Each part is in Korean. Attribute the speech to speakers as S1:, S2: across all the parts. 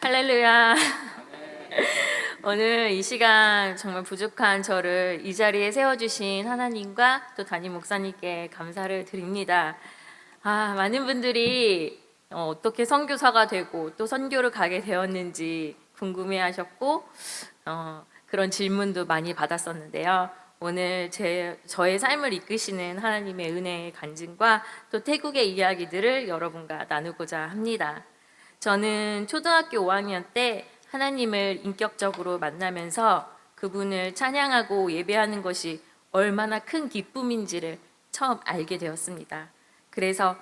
S1: 할렐루야. 오늘 이 시간 정말 부족한 저를 이 자리에 세워주신 하나님과 또 담임 목사님께 감사를 드립니다. 많은 분들이 어떻게 선교사가 되고 또 선교를 가게 되었는지 궁금해하셨고 그런 질문도 많이 받았었는데요. 오늘 저의 삶을 이끄시는 하나님의 은혜의 간증과 또 태국의 이야기들을 여러분과 나누고자 합니다. 저는 초등학교 5학년 때 하나님을 인격적으로 만나면서 그분을 찬양하고 예배하는 것이 얼마나 큰 기쁨인지를 처음 알게 되었습니다. 그래서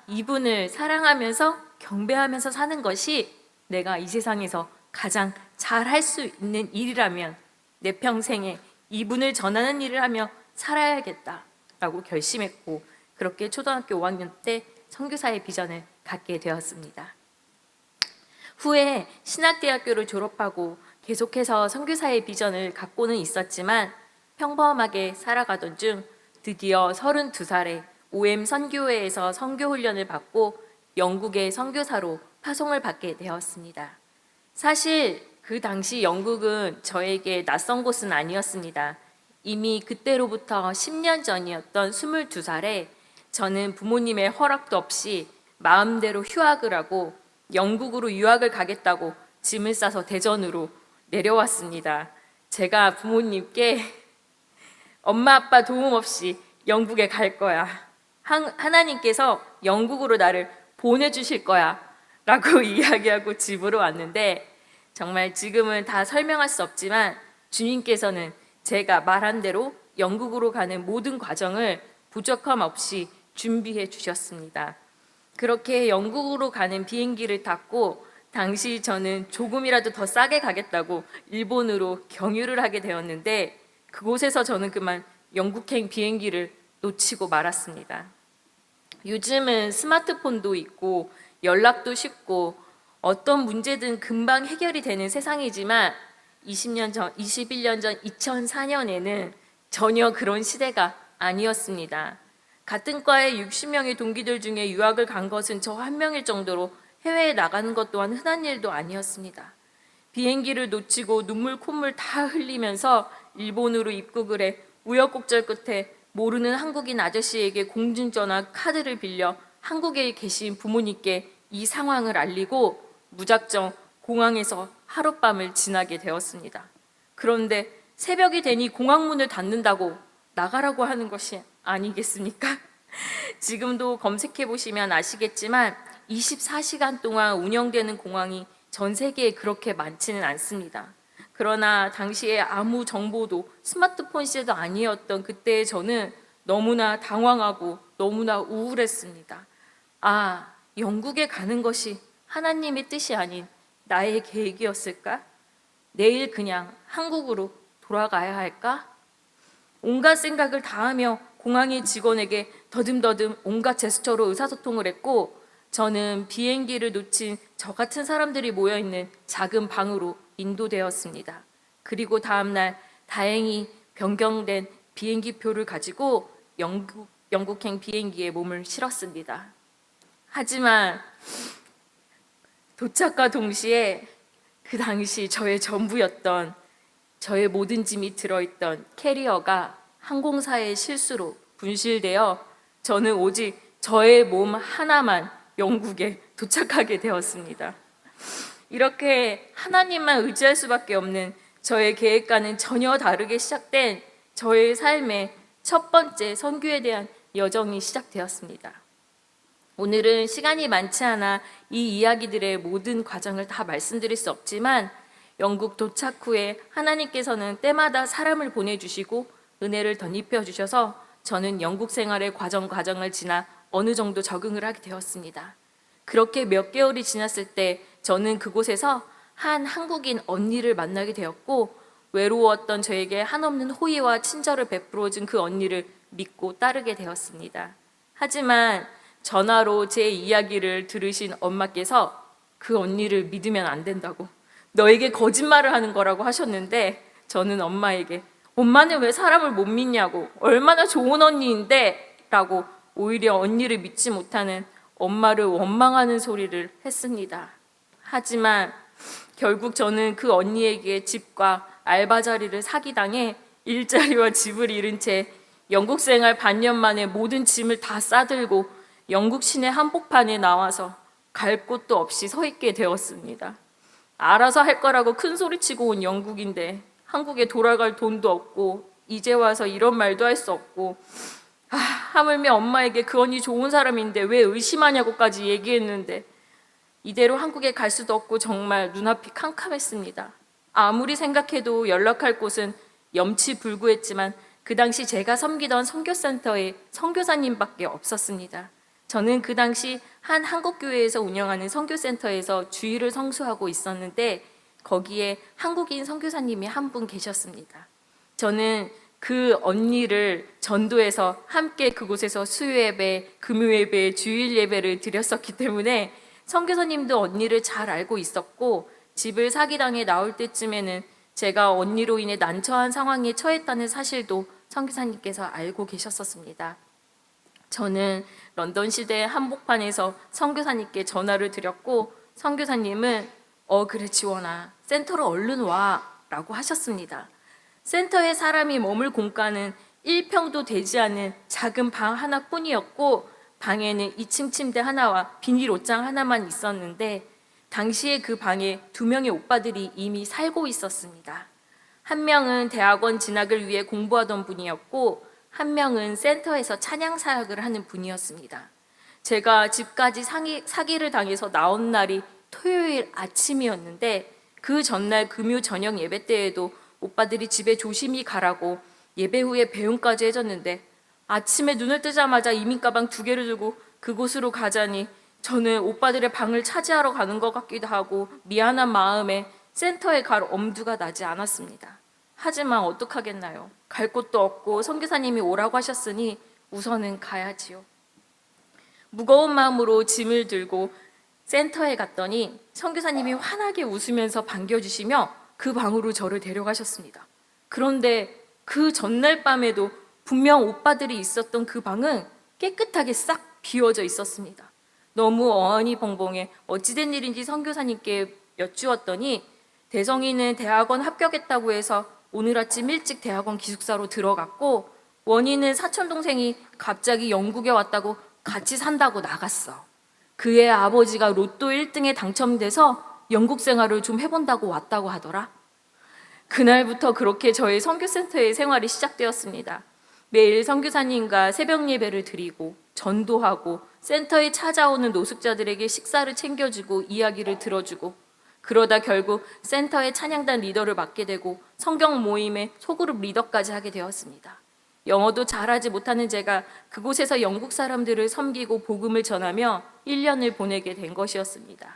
S1: 이분을 사랑하면서 경배하면서 사는 것이 내가 이 세상에서 가장 잘 할 수 있는 일이라면 내 평생에 이분을 전하는 일을 하며 살아야겠다라고 결심했고, 그렇게 초등학교 5학년 때 선교사의 비전을 갖게 되었습니다. 후에 신학대학교를 졸업하고 계속해서 선교사의 비전을 갖고는 있었지만 평범하게 살아가던 중 드디어 32살에 OM 선교회에서 선교훈련을 받고 영국의 선교사로 파송을 받게 되었습니다. 사실 그 당시 영국은 저에게 낯선 곳은 아니었습니다. 이미 그때로부터 10년 전이었던 22살에 저는 부모님의 허락도 없이 마음대로 휴학을 하고 영국으로 유학을 가겠다고 짐을 싸서 대전으로 내려왔습니다. 제가 부모님께 엄마 아빠 도움 없이 영국에 갈 거야. 하나님께서 영국으로 나를 보내주실 거야 라고 이야기하고 집으로 왔는데, 정말 지금은 다 설명할 수 없지만 주님께서는 제가 말한 대로 영국으로 가는 모든 과정을 부족함 없이 준비해 주셨습니다. 그렇게 영국으로 가는 비행기를 탔고, 당시 저는 조금이라도 더 싸게 가겠다고 일본으로 경유를 하게 되었는데, 그곳에서 저는 그만 영국행 비행기를 놓치고 말았습니다. 요즘은 스마트폰도 있고 연락도 쉽고 어떤 문제든 금방 해결이 되는 세상이지만 21년 전 2004년에는 전혀 그런 시대가 아니었습니다. 같은 과의 60명의 동기들 중에 유학을 간 것은 저 한 명일 정도로 해외에 나가는 것 또한 흔한 일도 아니었습니다. 비행기를 놓치고 눈물 콧물 다 흘리면서 일본으로 입국을 해 우여곡절 끝에 모르는 한국인 아저씨에게 공중전화 카드를 빌려 한국에 계신 부모님께 이 상황을 알리고 무작정 공항에서 하룻밤을 지나게 되었습니다. 그런데 새벽이 되니 공항문을 닫는다고 나가라고 하는 것이 아니겠습니까? 지금도 검색해 보시면 아시겠지만 24시간 동안 운영되는 공항이 전 세계에 그렇게 많지는 않습니다. 그러나 당시에 아무 정보도 스마트폰 시대도 아니었던 그때의 저는 너무나 당황하고 너무나 우울했습니다. 영국에 가는 것이 하나님의 뜻이 아닌 나의 계획이었을까? 내일 그냥 한국으로 돌아가야 할까? 온갖 생각을 다하며 공항의 직원에게 더듬더듬 온갖 제스처로 의사소통을 했고, 저는 비행기를 놓친 저 같은 사람들이 모여있는 작은 방으로 인도되었습니다. 그리고 다음날 다행히 변경된 비행기표를 가지고 영국행 비행기에 몸을 실었습니다. 하지만 도착과 동시에 그 당시 저의 전부였던, 저의 모든 짐이 들어있던 캐리어가 항공사의 실수로 분실되어 저는 오직 저의 몸 하나만 영국에 도착하게 되었습니다. 이렇게 하나님만 의지할 수밖에 없는 저의 계획과는 전혀 다르게 시작된 저의 삶의 첫 번째 선교에 대한 여정이 시작되었습니다. 오늘은 시간이 많지 않아 이 이야기들의 모든 과정을 다 말씀드릴 수 없지만, 영국 도착 후에 하나님께서는 때마다 사람을 보내주시고 은혜를 덧입혀 주셔서 저는 영국 생활의 과정을 지나 어느 정도 적응을 하게 되었습니다. 그렇게 몇 개월이 지났을 때 저는 그곳에서 한 한국인 언니를 만나게 되었고, 외로웠던 저에게 한없는 호의와 친절을 베풀어준 그 언니를 믿고 따르게 되었습니다. 하지만 전화로 제 이야기를 들으신 엄마께서 그 언니를 믿으면 안 된다고, 너에게 거짓말을 하는 거라고 하셨는데, 저는 엄마에게 엄마는 왜 사람을 못 믿냐고, 얼마나 좋은 언니인데 라고 오히려 언니를 믿지 못하는 엄마를 원망하는 소리를 했습니다. 하지만 결국 저는 그 언니에게 집과 알바 자리를 사기당해 일자리와 집을 잃은 채 영국 생활 반년 만에 모든 짐을 다 싸들고 영국 시내 한복판에 나와서 갈 곳도 없이 서 있게 되었습니다. 알아서 할 거라고 큰 소리치고 온 영국인데 한국에 돌아갈 돈도 없고 이제 와서 이런 말도 할 수 없고 하물며 엄마에게 그 언니 좋은 사람인데 왜 의심하냐고까지 얘기했는데 이대로 한국에 갈 수도 없고 정말 눈앞이 캄캄했습니다. 아무리 생각해도 연락할 곳은 염치불구했지만 그 당시 제가 섬기던 선교센터에 선교사님밖에 없었습니다. 저는 그 당시 한 한국교회에서 운영하는 선교센터에서 주일을 성수하고 있었는데 거기에 한국인 선교사님이 한 분 계셨습니다. 저는 그 언니를 전도해서 함께 그곳에서 수요예배, 금요예배, 주일예배를 드렸었기 때문에 선교사님도 언니를 잘 알고 있었고 집을 사기당해 나올 때쯤에는 제가 언니로 인해 난처한 상황에 처했다는 사실도 선교사님께서 알고 계셨었습니다. 저는 런던 시대 한복판에서 선교사님께 전화를 드렸고 선교사님은 그래 지원아 센터로 얼른 와 라고 하셨습니다. 센터에 사람이 머물 공간은 1평도 되지 않은 작은 방 하나뿐이었고 방에는 2층 침대 하나와 비닐 옷장 하나만 있었는데 당시에 그 방에 2명의 오빠들이 이미 살고 있었습니다. 한 명은 대학원 진학을 위해 공부하던 분이었고 한 명은 센터에서 찬양 사역을 하는 분이었습니다. 제가 집까지 사기를 당해서 나온 날이 토요일 아침이었는데 그 전날 금요 저녁 예배 때에도 오빠들이 집에 조심히 가라고 예배 후에 배웅까지 해줬는데 아침에 눈을 뜨자마자 이민 가방 2개를 들고 그곳으로 가자니 저는 오빠들의 방을 차지하러 가는 것 같기도 하고 미안한 마음에 센터에 갈 엄두가 나지 않았습니다. 하지만 어떡하겠나요? 갈 곳도 없고 선교사님이 오라고 하셨으니 우선은 가야지요. 무거운 마음으로 짐을 들고 센터에 갔더니 선교사님이 환하게 웃으면서 반겨주시며 그 방으로 저를 데려가셨습니다. 그런데 그 전날 밤에도 분명 오빠들이 있었던 그 방은 깨끗하게 싹 비워져 있었습니다. 너무 어안이 벙벙해 어찌된 일인지 선교사님께 여쭈었더니 대성이는 대학원 합격했다고 해서 오늘 아침 일찍 대학원 기숙사로 들어갔고 원희는 사촌동생이 갑자기 영국에 왔다고 같이 산다고 나갔어. 그의 아버지가 로또 1등에 당첨돼서 영국 생활을 좀 해본다고 왔다고 하더라. 그날부터 그렇게 저의 선교센터의 생활이 시작되었습니다. 매일 선교사님과 새벽 예배를 드리고 전도하고 센터에 찾아오는 노숙자들에게 식사를 챙겨주고 이야기를 들어주고 그러다 결국 센터의 찬양단 리더를 맡게 되고 성경 모임의 소그룹 리더까지 하게 되었습니다. 영어도 잘하지 못하는 제가 그곳에서 영국 사람들을 섬기고 복음을 전하며 1년을 보내게 된 것이었습니다.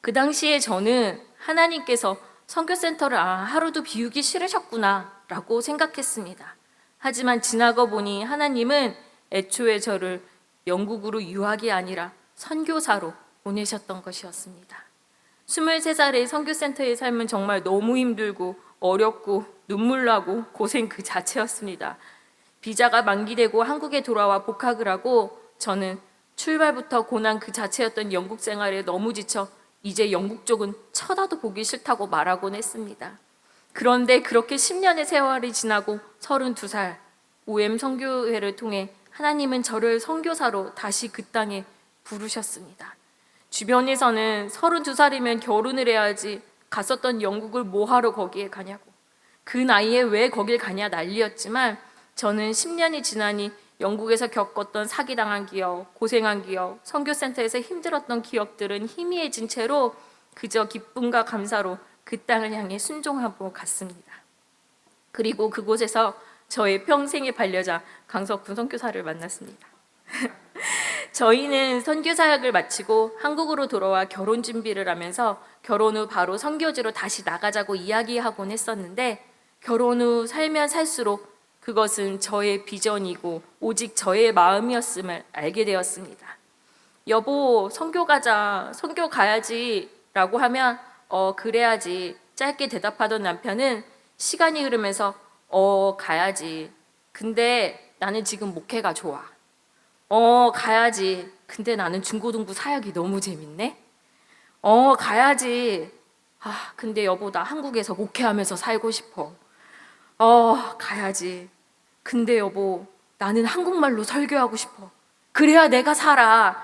S1: 그 당시에 저는 하나님께서 선교센터를 하루도 비우기 싫으셨구나 라고 생각했습니다. 하지만 지나고 보니 하나님은 애초에 저를 영국으로 유학이 아니라 선교사로 보내셨던 것이었습니다. 23살의 선교센터의 삶은 정말 너무 힘들고 어렵고 눈물 나고 고생 그 자체였습니다. 비자가 만기되고 한국에 돌아와 복학을 하고 저는 출발부터 고난 그 자체였던 영국 생활에 너무 지쳐 이제 영국 쪽은 쳐다도 보기 싫다고 말하곤 했습니다. 그런데 그렇게 10년의 세월이 지나고 32살 OM 선교회를 통해 하나님은 저를 선교사로 다시 그 땅에 부르셨습니다. 주변에서는 32살이면 결혼을 해야지 갔었던 영국을 뭐하러 거기에 가냐고 그 나이에 왜 거길 가냐 난리였지만 저는 10년이 지나니 영국에서 겪었던 사기당한 기억, 고생한 기억, 선교센터에서 힘들었던 기억들은 희미해진 채로 그저 기쁨과 감사로 그 땅을 향해 순종하고 갔습니다. 그리고 그곳에서 저의 평생의 반려자 강석훈 선교사를 만났습니다. 저희는 선교사역을 마치고 한국으로 돌아와 결혼 준비를 하면서 결혼 후 바로 선교지로 다시 나가자고 이야기하곤 했었는데 결혼 후 살면 살수록 그것은 저의 비전이고 오직 저의 마음이었음을 알게 되었습니다. 여보, 선교 가자, 선교 가야지 라고 하면 그래야지 짧게 대답하던 남편은 시간이 흐르면서 가야지. 근데 나는 지금 목회가 좋아. 가야지. 근데 나는 중고등부 사역이 너무 재밌네. 가야지. 근데 여보, 나 한국에서 목회하면서 살고 싶어. 가야지. 근데 여보, 나는 한국말로 설교하고 싶어. 그래야 내가 살아.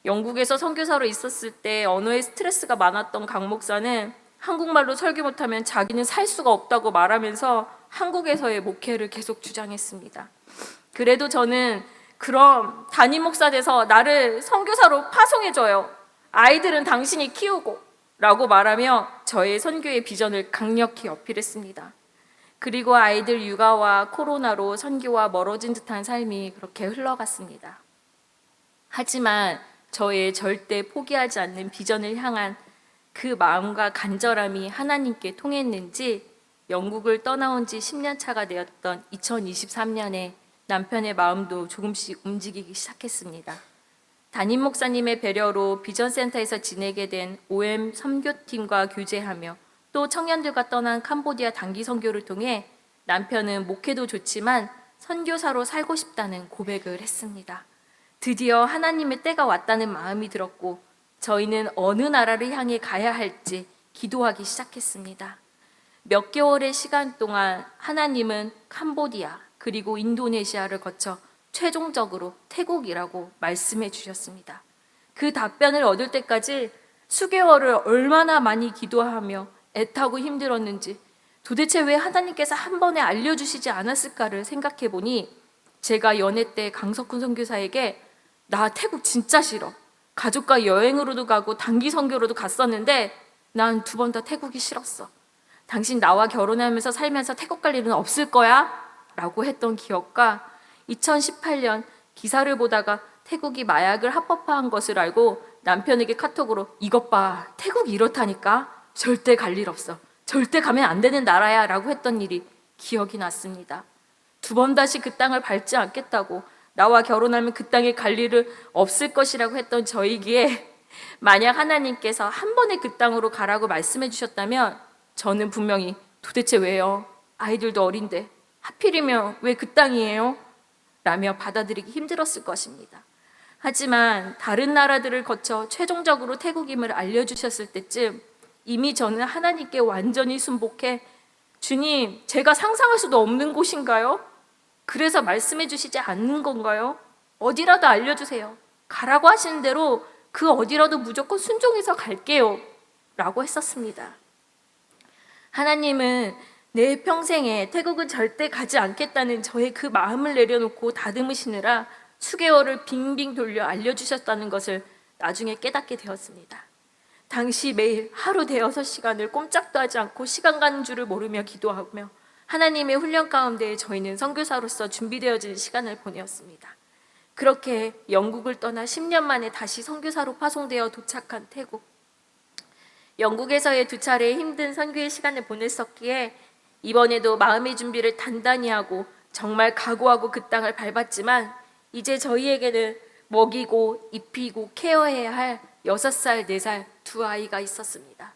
S1: 영국에서 선교사로 있었을 때 언어에 스트레스가 많았던 강 목사는 한국말로 설교 못하면 자기는 살 수가 없다고 말하면서 한국에서의 목회를 계속 주장했습니다. 그래도 저는 그럼 담임 목사 돼서 나를 선교사로 파송해줘요. 아이들은 당신이 키우고 라고 말하며 저의 선교의 비전을 강력히 어필했습니다. 그리고 아이들 육아와 코로나로 선교와 멀어진 듯한 삶이 그렇게 흘러갔습니다. 하지만 저의 절대 포기하지 않는 비전을 향한 그 마음과 간절함이 하나님께 통했는지 영국을 떠나온 지 10년 차가 되었던 2023년에 남편의 마음도 조금씩 움직이기 시작했습니다. 담임 목사님의 배려로 비전센터에서 지내게 된 OM 선교팀과 교제하며 또 청년들과 떠난 캄보디아 단기 선교를 통해 남편은 목회도 좋지만 선교사로 살고 싶다는 고백을 했습니다. 드디어 하나님의 때가 왔다는 마음이 들었고 저희는 어느 나라를 향해 가야 할지 기도하기 시작했습니다. 몇 개월의 시간 동안 하나님은 캄보디아 그리고 인도네시아를 거쳐 최종적으로 태국이라고 말씀해 주셨습니다. 그 답변을 얻을 때까지 수개월을 얼마나 많이 기도하며 애타고 힘들었는지 도대체 왜 하나님께서 한 번에 알려주시지 않았을까를 생각해 보니 제가 연애 때 강석훈 선교사에게 나 태국 진짜 싫어. 가족과 여행으로도 가고 단기 선교로도 갔었는데 난 2번 다 태국이 싫었어. 당신 나와 결혼하면서 살면서 태국 갈 일은 없을 거야? 라고 했던 기억과 2018년 기사를 보다가 태국이 마약을 합법화한 것을 알고 남편에게 카톡으로 이것 봐, 태국이 이렇다니까? 절대 갈 일 없어. 절대 가면 안 되는 나라야 라고 했던 일이 기억이 났습니다. 2번 다시 그 땅을 밟지 않겠다고 나와 결혼하면 그 땅에 갈 일은 없을 것이라고 했던 저이기에 만약 하나님께서 한 번에 그 땅으로 가라고 말씀해 주셨다면 저는 분명히 도대체 왜요? 아이들도 어린데 하필이면 왜 그 땅이에요? 라며 받아들이기 힘들었을 것입니다. 하지만 다른 나라들을 거쳐 최종적으로 태국임을 알려주셨을 때쯤 이미 저는 하나님께 완전히 순복해 주님, 제가 상상할 수도 없는 곳인가요? 그래서 말씀해 주시지 않는 건가요? 어디라도 알려주세요. 가라고 하시는 대로 그 어디라도 무조건 순종해서 갈게요. 라고 했었습니다. 하나님은 내 평생에 태국은 절대 가지 않겠다는 저의 그 마음을 내려놓고 다듬으시느라 수개월을 빙빙 돌려 알려주셨다는 것을 나중에 깨닫게 되었습니다. 당시 매일 하루 대여섯 시간을 꼼짝도 하지 않고 시간 가는 줄을 모르며 기도하며 하나님의 훈련 가운데 저희는 선교사로서 준비되어지는 시간을 보내었습니다. 그렇게 영국을 떠나 10년 만에 다시 선교사로 파송되어 도착한 태국. 영국에서의 2차례의 힘든 선교의 시간을 보냈었기에 이번에도 마음의 준비를 단단히 하고 정말 각오하고 그 땅을 밟았지만 이제 저희에게는 먹이고 입히고 케어해야 할 6살, 4살 두 아이가 있었습니다.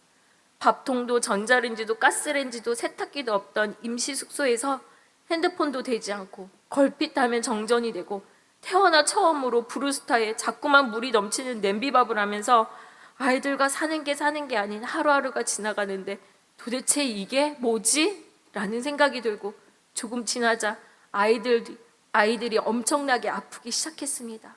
S1: 밥통도 전자레인지도 가스레인지도 세탁기도 없던 임시 숙소에서 핸드폰도 되지 않고 걸핏하면 정전이 되고 태어나 처음으로 브루스타에 자꾸만 물이 넘치는 냄비밥을 하면서 아이들과 사는 게 아닌 하루하루가 지나가는데 도대체 이게 뭐지? 라는 생각이 들고 조금 지나자 아이들이 엄청나게 아프기 시작했습니다.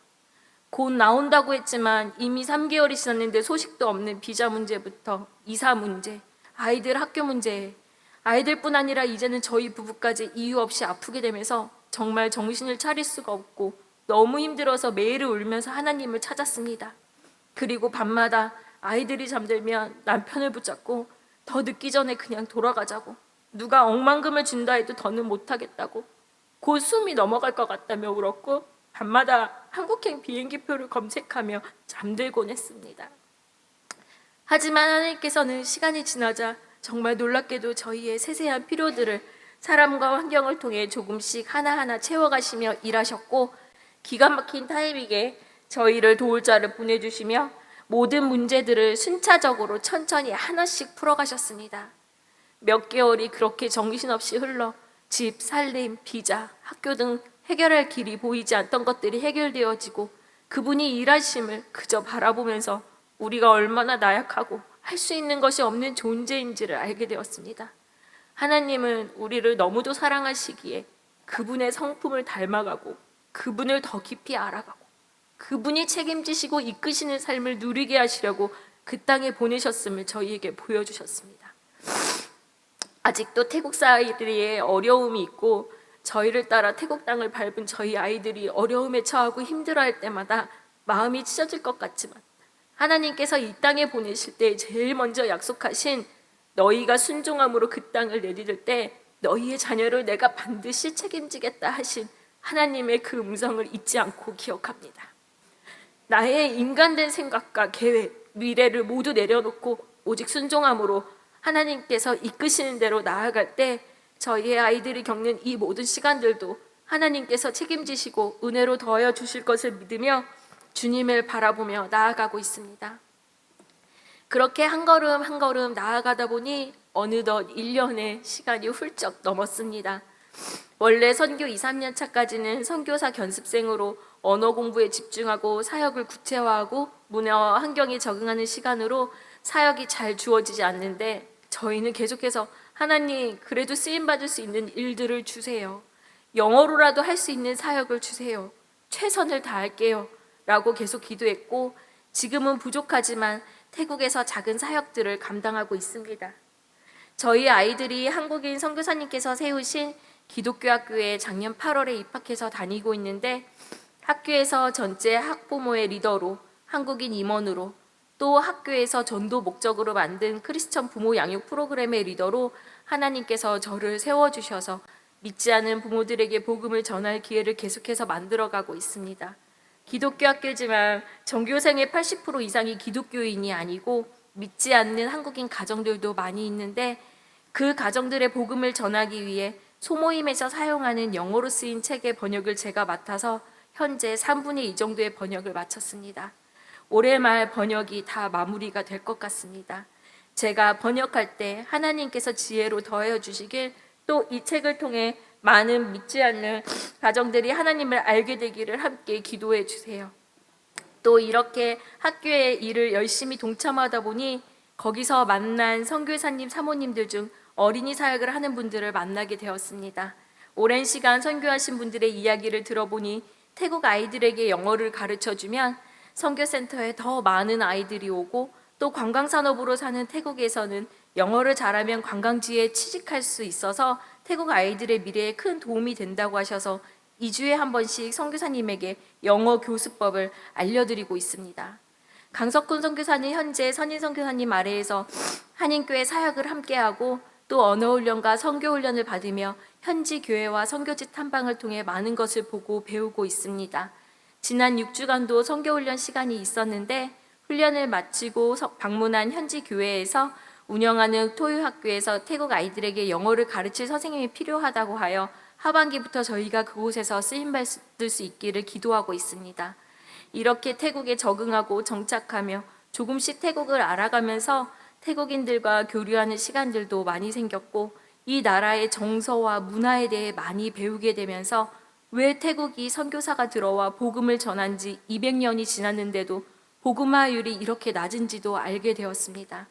S1: 곧 나온다고 했지만 이미 3개월이 지났는데 소식도 없는 비자 문제부터 이사 문제, 아이들 학교 문제, 아이들뿐 아니라 이제는 저희 부부까지 이유 없이 아프게 되면서 정말 정신을 차릴 수가 없고 너무 힘들어서 매일을 울면서 하나님을 찾았습니다. 그리고 밤마다 아이들이 잠들면 남편을 붙잡고 더 늦기 전에 그냥 돌아가자고, 누가 억만금을 준다 해도 더는 못하겠다고, 곧 숨이 넘어갈 것 같다며 울었고 밤마다 한국행 비행기표를 검색하며 잠들곤 했습니다. 하지만 하나님께서는 시간이 지나자 정말 놀랍게도 저희의 세세한 필요들을 사람과 환경을 통해 조금씩 하나하나 채워가시며 일하셨고 기가 막힌 타이밍에 저희를 도울 자를 보내주시며 모든 문제들을 순차적으로 천천히 하나씩 풀어가셨습니다. 몇 개월이 그렇게 정신없이 흘러 집, 살림, 비자, 학교 등 해결할 길이 보이지 않던 것들이 해결되어지고 그분이 일하심을 그저 바라보면서 우리가 얼마나 나약하고 할 수 있는 것이 없는 존재인지를 알게 되었습니다. 하나님은 우리를 너무도 사랑하시기에 그분의 성품을 닮아가고 그분을 더 깊이 알아가고 그분이 책임지시고 이끄시는 삶을 누리게 하시려고 그 땅에 보내셨음을 저희에게 보여주셨습니다. 아직도 태국 사람들의 어려움이 있고 저희를 따라 태국 땅을 밟은 저희 아이들이 어려움에 처하고 힘들어할 때마다 마음이 찢어질 것 같지만 하나님께서 이 땅에 보내실 때 제일 먼저 약속하신 너희가 순종함으로 그 땅을 내디딜 때 너희의 자녀를 내가 반드시 책임지겠다 하신 하나님의 그 음성을 잊지 않고 기억합니다. 나의 인간된 생각과 계획, 미래를 모두 내려놓고 오직 순종함으로 하나님께서 이끄시는 대로 나아갈 때 저희의 아이들이 겪는 이 모든 시간들도 하나님께서 책임지시고 은혜로 더하여 주실 것을 믿으며 주님을 바라보며 나아가고 있습니다. 그렇게 한 걸음 한 걸음 나아가다 보니 어느덧 1년의 시간이 훌쩍 넘었습니다. 원래 선교 2, 3년 차까지는 선교사 견습생으로 언어 공부에 집중하고 사역을 구체화하고 문화와 환경에 적응하는 시간으로 사역이 잘 주어지지 않는데 저희는 계속해서 하나님 그래도 쓰임받을 수 있는 일들을 주세요. 영어로라도 할 수 있는 사역을 주세요. 최선을 다할게요. 라고 계속 기도했고 지금은 부족하지만 태국에서 작은 사역들을 감당하고 있습니다. 저희 아이들이 한국인 선교사님께서 세우신 기독교 학교에 작년 8월에 입학해서 다니고 있는데 학교에서 전체 학부모의 리더로 한국인 임원으로 또 학교에서 전도 목적으로 만든 크리스천 부모 양육 프로그램의 리더로 하나님께서 저를 세워주셔서 믿지 않는 부모들에게 복음을 전할 기회를 계속해서 만들어가고 있습니다. 기독교 학교지만 전교생의 80% 이상이 기독교인이 아니고 믿지 않는 한국인 가정들도 많이 있는데 그 가정들의 복음을 전하기 위해 소모임에서 사용하는 영어로 쓰인 책의 번역을 제가 맡아서 현재 3분의 2 정도의 번역을 마쳤습니다. 올해 말 번역이 다 마무리가 될 것 같습니다. 제가 번역할 때 하나님께서 지혜로 더하여 주시길 또 이 책을 통해 많은 믿지 않는 가정들이 하나님을 알게 되기를 함께 기도해 주세요. 또 이렇게 학교의 일을 열심히 동참하다 보니 거기서 만난 선교사님, 사모님들 중 어린이 사역을 하는 분들을 만나게 되었습니다. 오랜 시간 선교하신 분들의 이야기를 들어보니 태국 아이들에게 영어를 가르쳐주면 선교센터에 더 많은 아이들이 오고 또 관광산업으로 사는 태국에서는 영어를 잘하면 관광지에 취직할 수 있어서 태국 아이들의 미래에 큰 도움이 된다고 하셔서 2주에 한 번씩 선교사님에게 영어 교수법을 알려드리고 있습니다. 강석훈 선교사는 현재 선인 선교사님 아래에서 한인교회 사역을 함께하고 또 언어훈련과 선교훈련을 받으며 현지 교회와 선교지 탐방을 통해 많은 것을 보고 배우고 있습니다. 지난 6주간도 선교훈련 시간이 있었는데 훈련을 마치고 방문한 현지 교회에서 운영하는 토요학교에서 태국 아이들에게 영어를 가르칠 선생님이 필요하다고 하여 하반기부터 저희가 그곳에서 쓰임받을 수 있기를 기도하고 있습니다. 이렇게 태국에 적응하고 정착하며 조금씩 태국을 알아가면서 태국인들과 교류하는 시간들도 많이 생겼고 이 나라의 정서와 문화에 대해 많이 배우게 되면서 왜 태국이 선교사가 들어와 복음을 전한 지 200년이 지났는데도 복음화율이 이렇게 낮은지도 알게 되었습니다.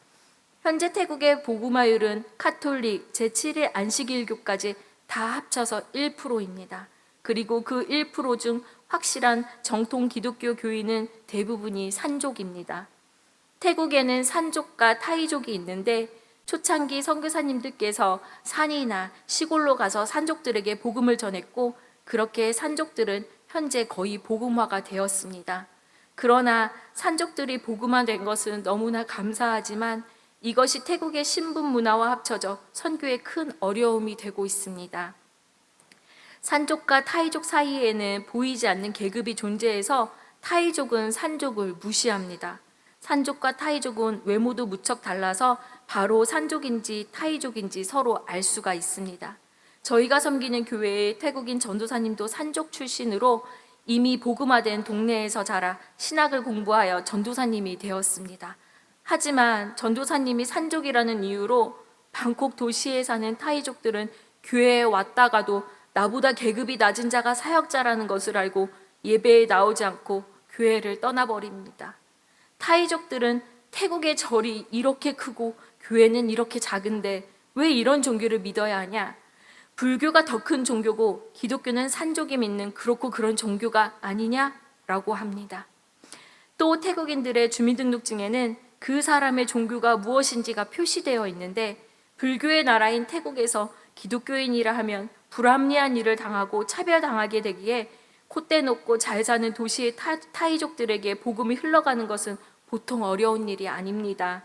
S1: 현재 태국의 복음화율은 카톨릭, 제7일 안식일교까지 다 합쳐서 1%입니다. 그리고 그 1% 중 확실한 정통 기독교 교인은 대부분이 산족입니다. 태국에는 산족과 타이족이 있는데 초창기 선교사님들께서 산이나 시골로 가서 산족들에게 복음을 전했고 그렇게 산족들은 현재 거의 복음화가 되었습니다. 그러나 산족들이 복음화된 것은 너무나 감사하지만 이것이 태국의 신분 문화와 합쳐져 선교에 큰 어려움이 되고 있습니다. 산족과 타이족 사이에는 보이지 않는 계급이 존재해서 타이족은 산족을 무시합니다. 산족과 타이족은 외모도 무척 달라서 바로 산족인지 타이족인지 서로 알 수가 있습니다. 저희가 섬기는 교회의 태국인 전도사님도 산족 출신으로 이미 복음화된 동네에서 자라 신학을 공부하여 전도사님이 되었습니다. 하지만 전도사님이 산족이라는 이유로 방콕 도시에 사는 타이족들은 교회에 왔다가도 나보다 계급이 낮은 자가 사역자라는 것을 알고 예배에 나오지 않고 교회를 떠나버립니다. 타이족들은 태국의 절이 이렇게 크고 교회는 이렇게 작은데 왜 이런 종교를 믿어야 하냐? 불교가 더 큰 종교고 기독교는 산족이 믿는 그렇고 그런 종교가 아니냐라고 합니다. 또 태국인들의 주민등록증에는 그 사람의 종교가 무엇인지가 표시되어 있는데 불교의 나라인 태국에서 기독교인이라 하면 불합리한 일을 당하고 차별당하게 되기에 콧대 높고 잘 사는 도시의 타이족들에게 복음이 흘러가는 것은 보통 어려운 일이 아닙니다.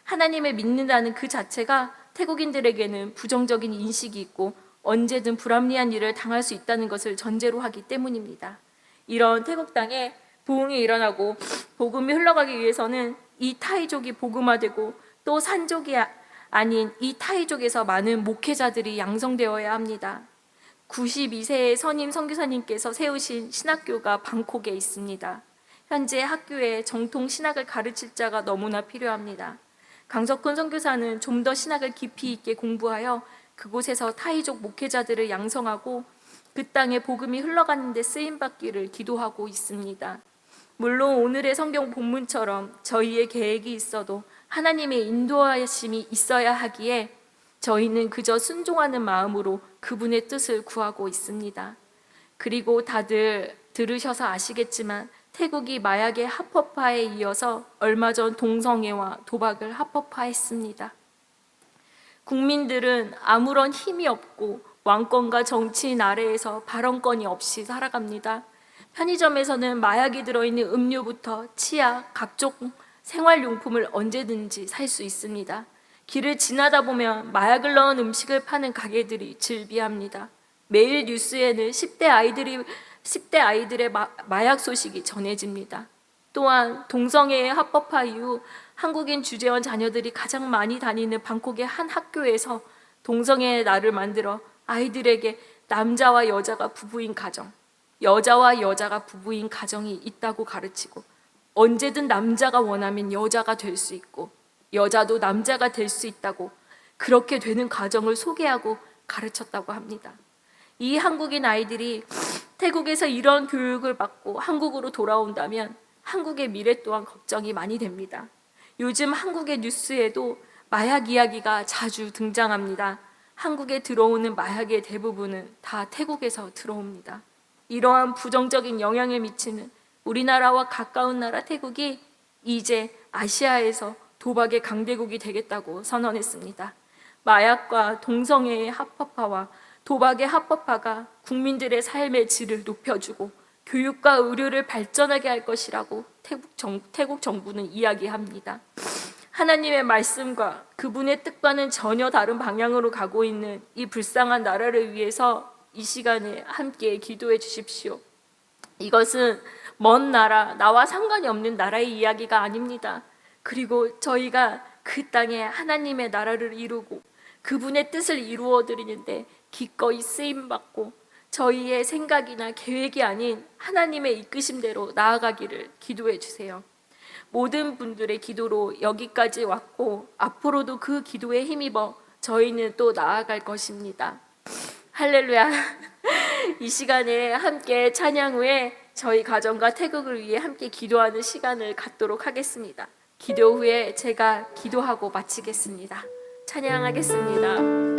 S1: 하나님을 믿는다는 그 자체가 태국인들에게는 부정적인 인식이 있고 언제든 불합리한 일을 당할 수 있다는 것을 전제로 하기 때문입니다. 이런 태국 땅에 부흥이 일어나고 복음이 흘러가기 위해서는 이 타이족이 복음화되고 또 산족이 아닌 이 타이족에서 많은 목회자들이 양성되어야 합니다. 92세의 선임 선교사님께서 세우신 신학교가 방콕에 있습니다. 현재 학교에 정통 신학을 가르칠 자가 너무나 필요합니다. 강석훈 선교사는 좀 더 신학을 깊이 있게 공부하여 그곳에서 타이족 목회자들을 양성하고 그 땅에 복음이 흘러가는 데 쓰임받기를 기도하고 있습니다. 물론 오늘의 성경 본문처럼 저희의 계획이 있어도 하나님의 인도하심이 있어야 하기에 저희는 그저 순종하는 마음으로 그분의 뜻을 구하고 있습니다. 그리고 다들 들으셔서 아시겠지만 태국이 마약의 합법화에 이어서 얼마 전 동성애와 도박을 합법화했습니다. 국민들은 아무런 힘이 없고 왕권과 정치인 아래에서 발언권이 없이 살아갑니다. 편의점에서는 마약이 들어있는 음료부터 치약, 각종 생활용품을 언제든지 살 수 있습니다. 길을 지나다 보면 마약을 넣은 음식을 파는 가게들이 즐비합니다. 매일 뉴스에는 10대 아이들의 마약 소식이 전해집니다. 또한 동성애의 합법화 이후 한국인 주재원 자녀들이 가장 많이 다니는 방콕의 한 학교에서 동성애의 날을 만들어 아이들에게 남자와 여자가 부부인 가정, 여자와 여자가 부부인 가정이 있다고 가르치고 언제든 남자가 원하면 여자가 될 수 있고 여자도 남자가 될 수 있다고 그렇게 되는 가정을 소개하고 가르쳤다고 합니다. 이 한국인 아이들이 태국에서 이런 교육을 받고 한국으로 돌아온다면 한국의 미래 또한 걱정이 많이 됩니다. 요즘 한국의 뉴스에도 마약 이야기가 자주 등장합니다. 한국에 들어오는 마약의 대부분은 다 태국에서 들어옵니다. 이러한 부정적인 영향을 미치는 우리나라와 가까운 나라 태국이 이제 아시아에서 도박의 강대국이 되겠다고 선언했습니다. 마약과 동성애의 합법화와 도박의 합법화가 국민들의 삶의 질을 높여주고 교육과 의료를 발전하게 할 것이라고 태국 정부는 이야기합니다. 하나님의 말씀과 그분의 뜻과는 전혀 다른 방향으로 가고 있는 이 불쌍한 나라를 위해서 이 시간에 함께 기도해 주십시오. 이것은 먼 나라, 나와 상관이 없는 나라의 이야기가 아닙니다. 그리고 저희가 그 땅에 하나님의 나라를 이루고 그분의 뜻을 이루어 드리는데 기꺼이 쓰임받고 저희의 생각이나 계획이 아닌 하나님의 이끄심대로 나아가기를 기도해 주세요. 모든 분들의 기도로 여기까지 왔고 앞으로도 그 기도에 힘입어 저희는 또 나아갈 것입니다. 할렐루야. 이 시간에 함께 찬양 후에 저희 가정과 태국을 위해 함께 기도하는 시간을 갖도록 하겠습니다. 기도 후에 제가 기도하고 마치겠습니다. 찬양하겠습니다.